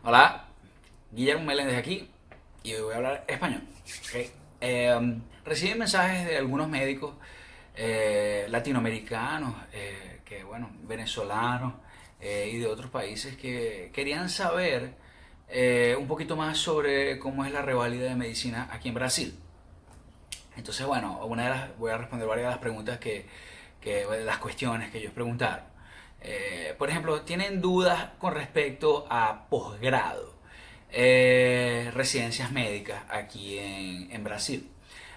Hola, Guillermo Meléndez aquí y hoy voy a hablar español. ¿Ok? Recibí mensajes de algunos médicos latinoamericanos, venezolanos y de otros países que querían saber un poquito más sobre cómo es la reválida de medicina aquí en Brasil. Entonces, bueno, voy a responder varias de las preguntas de las cuestiones que ellos preguntaron. Por ejemplo, tienen dudas con respecto a posgrado, residencias médicas aquí en Brasil.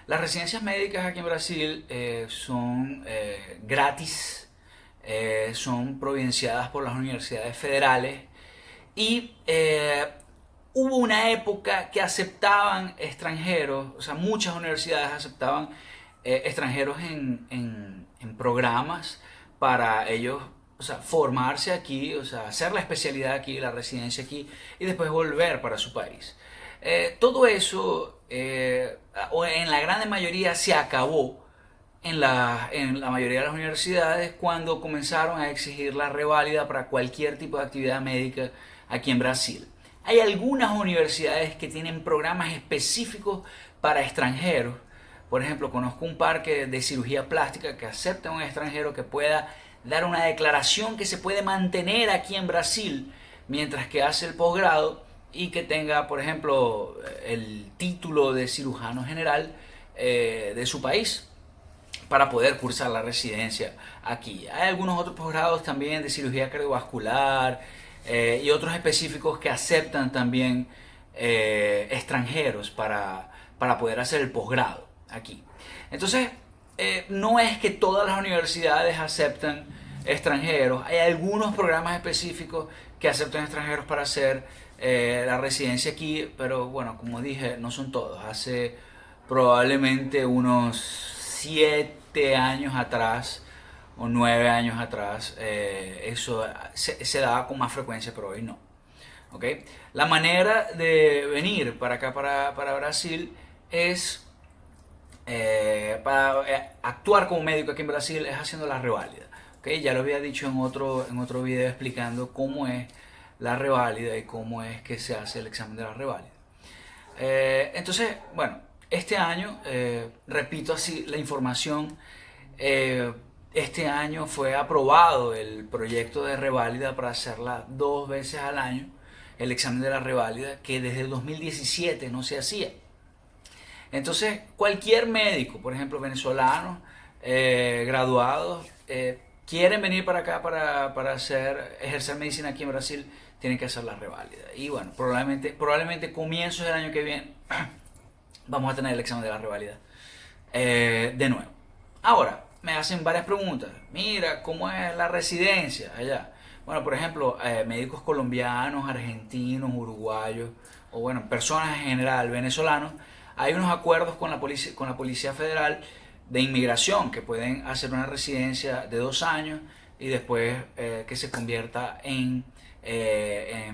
Las residencias médicas aquí en Brasil son gratis, son provinciadas por las universidades federales y hubo una época que aceptaban extranjeros, o sea, muchas universidades aceptaban extranjeros en programas para ellos, o sea, formarse aquí, o sea, hacer la especialidad aquí, la residencia aquí y después volver para su país. Todo eso, o en la gran mayoría, se acabó en la mayoría de las universidades cuando comenzaron a exigir la reválida para cualquier tipo de actividad médica aquí en Brasil. Hay algunas universidades que tienen programas específicos para extranjeros. Por ejemplo, conozco un par de cirugía plástica que acepta a un extranjero que pueda dar una declaración que se puede mantener aquí en Brasil mientras que hace el posgrado y que tenga, por ejemplo, el título de cirujano general de su país para poder cursar la residencia aquí. Hay algunos otros posgrados también de cirugía cardiovascular y otros específicos que aceptan también extranjeros para poder hacer el posgrado aquí. Entonces, no es que todas las universidades aceptan extranjeros, hay algunos programas específicos que aceptan extranjeros para hacer la residencia aquí, pero bueno, como dije, no son todos. Hace probablemente unos 7 años atrás o 9 años atrás, eso se daba con más frecuencia, pero hoy no. ¿Okay? La manera de venir para acá, para Brasil, es para actuar como médico aquí en Brasil es haciendo la reválida. ¿Okay? Ya lo había dicho en otro video explicando cómo es la reválida y cómo es que se hace el examen de la reválida. Entonces, bueno, este año, repito así la información, eh, este año fue aprobado el proyecto de reválida para hacerla 2 veces al año, el examen de la reválida, que desde el 2017 no se hacía. Entonces, cualquier médico, por ejemplo, venezolanos, graduados, quieren venir para acá para ejercer medicina aquí en Brasil, tienen que hacer la reválida. Y bueno, probablemente comienzos del año que viene vamos a tener el examen de la reválida de nuevo. Ahora, me hacen varias preguntas. Mira, ¿cómo es la residencia allá? Bueno, por ejemplo, médicos colombianos, argentinos, uruguayos, o bueno, personas en general, venezolanos, hay unos acuerdos con la Policía Federal de Inmigración que pueden hacer una residencia de 2 años y después que se convierta en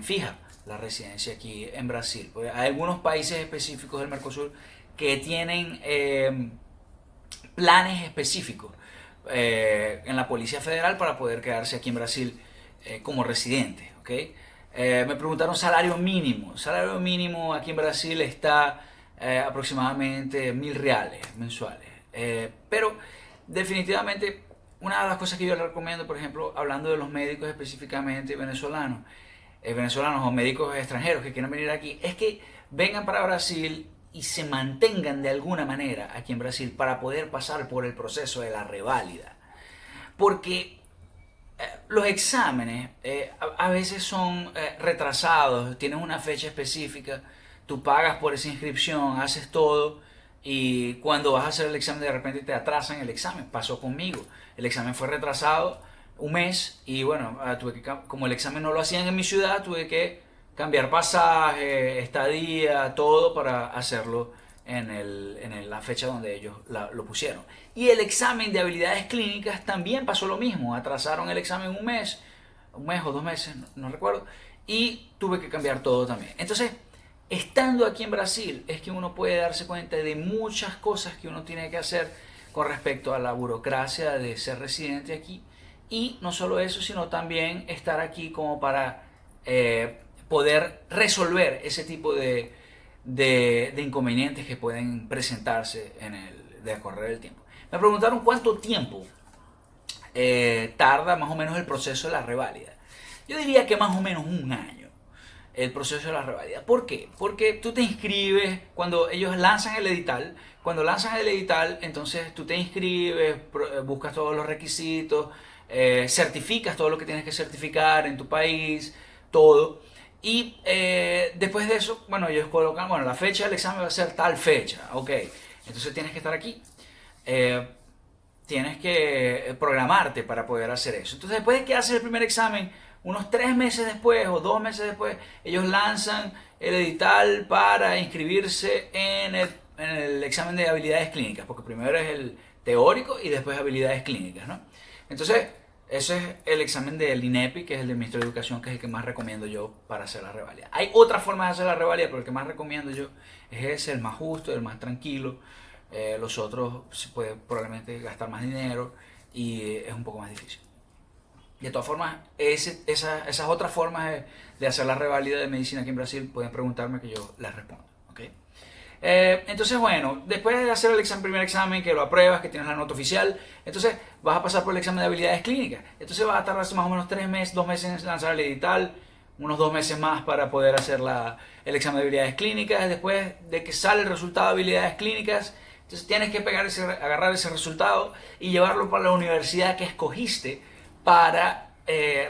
fija la residencia aquí en Brasil. Pues hay algunos países específicos del Mercosur que tienen planes específicos en la Policía Federal para poder quedarse aquí en Brasil como residente. ¿Okay? Me preguntaron salario mínimo. Salario mínimo aquí en Brasil está aproximadamente 1.000 reales mensuales. Pero definitivamente una de las cosas que yo les recomiendo, por ejemplo, hablando de los médicos específicamente venezolanos o médicos extranjeros que quieran venir aquí, es que vengan para Brasil y se mantengan de alguna manera aquí en Brasil para poder pasar por el proceso de la reválida. Porque los exámenes a veces son retrasados, tienes una fecha específica, tú pagas por esa inscripción, haces todo y cuando vas a hacer el examen de repente te atrasan el examen. Pasó conmigo, el examen fue retrasado un mes y bueno, como el examen no lo hacían en mi ciudad, tuve que cambiar pasaje, estadía, todo para hacerlo en la fecha donde ellos lo pusieron. Y el examen de habilidades clínicas también pasó lo mismo, atrasaron el examen un mes o 2 meses, no recuerdo, y tuve que cambiar todo también. Entonces, estando aquí en Brasil es que uno puede darse cuenta de muchas cosas que uno tiene que hacer con respecto a la burocracia de ser residente aquí. Y no solo eso, sino también estar aquí como para poder resolver ese tipo de inconvenientes que pueden presentarse en el decorrer del tiempo. Me preguntaron cuánto tiempo tarda más o menos el proceso de la reválida. Yo diría que más o menos un año el proceso de la reválida. ¿Por qué? Porque tú te inscribes cuando ellos lanzan el edital. Cuando lanzan el edital, entonces tú te inscribes, buscas todos los requisitos, certificas todo lo que tienes que certificar en tu país, todo. Y después de eso, bueno, ellos colocan, bueno, la fecha del examen va a ser tal fecha, ok. Entonces tienes que estar aquí. Tienes que programarte para poder hacer eso. Entonces, después de que haces el primer examen, unos 3 meses después o 2 meses después, ellos lanzan el edital para inscribirse en el examen de habilidades clínicas, porque primero es el teórico y después habilidades clínicas, ¿no? Entonces, ese es el examen del INEPI, que es el del Ministerio de Educación, que es el que más recomiendo yo para hacer la reválida. Hay otras formas de hacer la reválida, pero el que más recomiendo yo es ese, el más justo, el más tranquilo. Los otros se puede probablemente gastar más dinero y es un poco más difícil. De todas formas, esas otras formas de hacer la reválida de medicina aquí en Brasil pueden preguntarme que yo les respondo. ¿Okay? Entonces, bueno, después de hacer el primer examen, que lo apruebas, que tienes la nota oficial, entonces vas a pasar por el examen de habilidades clínicas. Entonces vas a tardar más o menos 3 meses, 2 meses en lanzar el edital, unos 2 meses más para poder hacer el examen de habilidades clínicas. Después de que sale el resultado de habilidades clínicas, entonces tienes que agarrar ese resultado y llevarlo para la universidad que escogiste para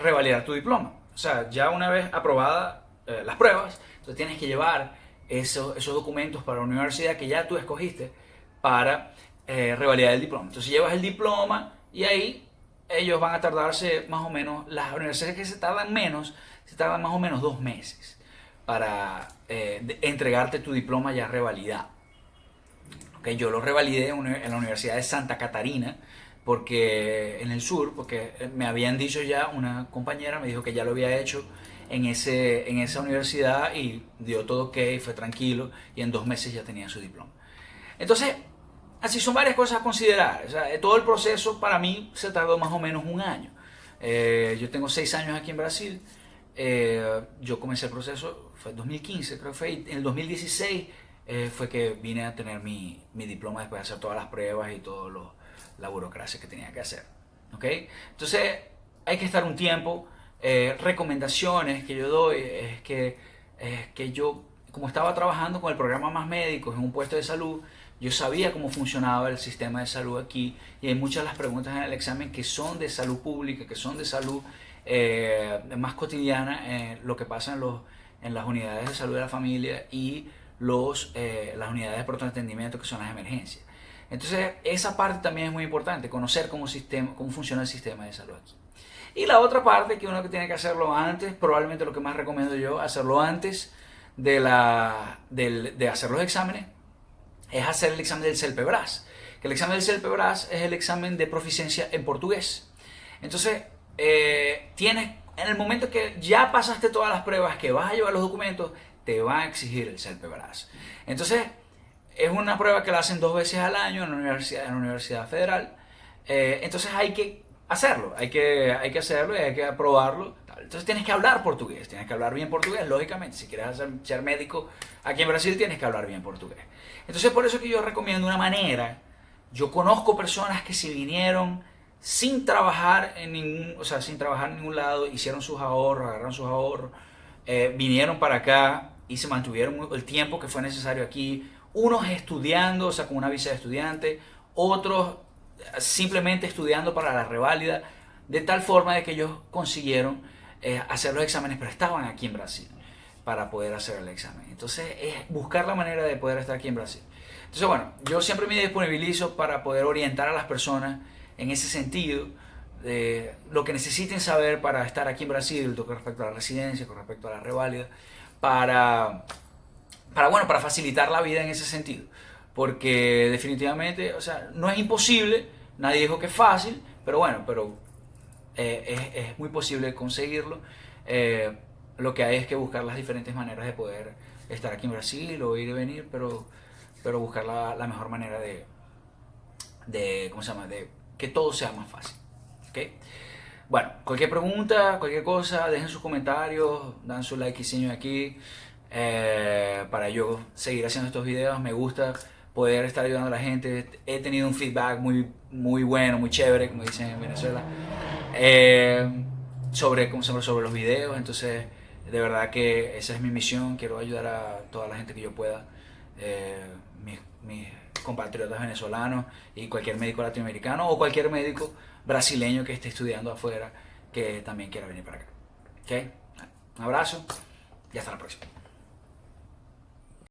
revalidar tu diploma. O sea, ya una vez aprobadas las pruebas, entonces tienes que llevar esos documentos para la universidad que ya tú escogiste para revalidar el diploma. Entonces llevas el diploma y ahí ellos van a tardarse más o menos, las universidades que se tardan menos, se tardan más o menos 2 meses para entregarte tu diploma ya revalidado. Okay, yo lo revalidé en la Universidad de Santa Catarina, porque en el sur, porque me habían dicho ya, una compañera me dijo que ya lo había hecho en esa universidad y dio todo ok, fue tranquilo y en 2 meses ya tenía su diploma. Entonces, así son varias cosas a considerar. O sea, todo el proceso para mí se tardó más o menos un año. Yo tengo 6 años aquí en Brasil. Yo comencé el proceso, fue en 2015, creo que fue en el 2016 fue que vine a tener mi diploma después de hacer todas las pruebas y toda la burocracia que tenía que hacer. ¿Okay? Entonces hay que estar un tiempo. Recomendaciones que yo doy es que yo, como estaba trabajando con el programa Más Médicos en un puesto de salud, yo sabía cómo funcionaba el sistema de salud aquí y hay muchas de las preguntas en el examen que son de salud pública, que son de salud más cotidiana, lo que pasa en las unidades de salud de la familia y las unidades de pronto entendimiento, que son las emergencias. Entonces esa parte también es muy importante, conocer cómo funciona el sistema de salud aquí. Y la otra parte que uno que tiene que hacerlo antes, probablemente lo que más recomiendo yo, hacerlo antes de hacer los exámenes, es hacer el examen del CELPE-BRAS. Que el examen del CELPE-BRAS es el examen de proficiencia en portugués. Entonces, en el momento que ya pasaste todas las pruebas, que vas a llevar los documentos, te va a exigir el CELPE-BRAS. Entonces, es una prueba que la hacen 2 veces al año en la Universidad Federal. Entonces hay que hacerlo, hay que hacerlo y hay que aprobarlo. Entonces tienes que hablar portugués, tienes que hablar bien portugués, lógicamente. Si quieres ser médico aquí en Brasil, tienes que hablar bien portugués. Entonces por eso que yo recomiendo una manera. Yo conozco personas que se vinieron sin trabajar en ningún lado, hicieron sus ahorros, agarraron sus ahorros, vinieron para acá y se mantuvieron el tiempo que fue necesario aquí. Unos estudiando, o sea, con una visa de estudiante, otros simplemente estudiando para la reválida, de tal forma de que ellos consiguieron hacer los exámenes, pero estaban aquí en Brasil para poder hacer el examen. Entonces es buscar la manera de poder estar aquí en Brasil. Entonces bueno, yo siempre me disponibilizo para poder orientar a las personas en ese sentido, de lo que necesiten saber para estar aquí en Brasil con respecto a la residencia, con respecto a la reválida, para facilitar la vida en ese sentido. Porque definitivamente, o sea, no es imposible, nadie dijo que es fácil, pero bueno, es muy posible conseguirlo. Lo que hay es que buscar las diferentes maneras de poder estar aquí en Brasil o ir y venir, pero buscar la mejor manera ¿cómo se llama? De que todo sea más fácil. ¿Okay? Bueno, cualquier pregunta, cualquier cosa, dejen sus comentarios, dan su like y señor aquí para yo seguir haciendo estos videos. Me gusta poder estar ayudando a la gente. He tenido un feedback muy bueno, muy chévere, como dicen en Venezuela, sobre los videos. Entonces, de verdad que esa es mi misión. Quiero ayudar a toda la gente que yo pueda. Mis compatriotas venezolanos y cualquier médico latinoamericano o cualquier médico brasileño que esté estudiando afuera que también quiera venir para acá. ¿Ok? Un abrazo y hasta la próxima.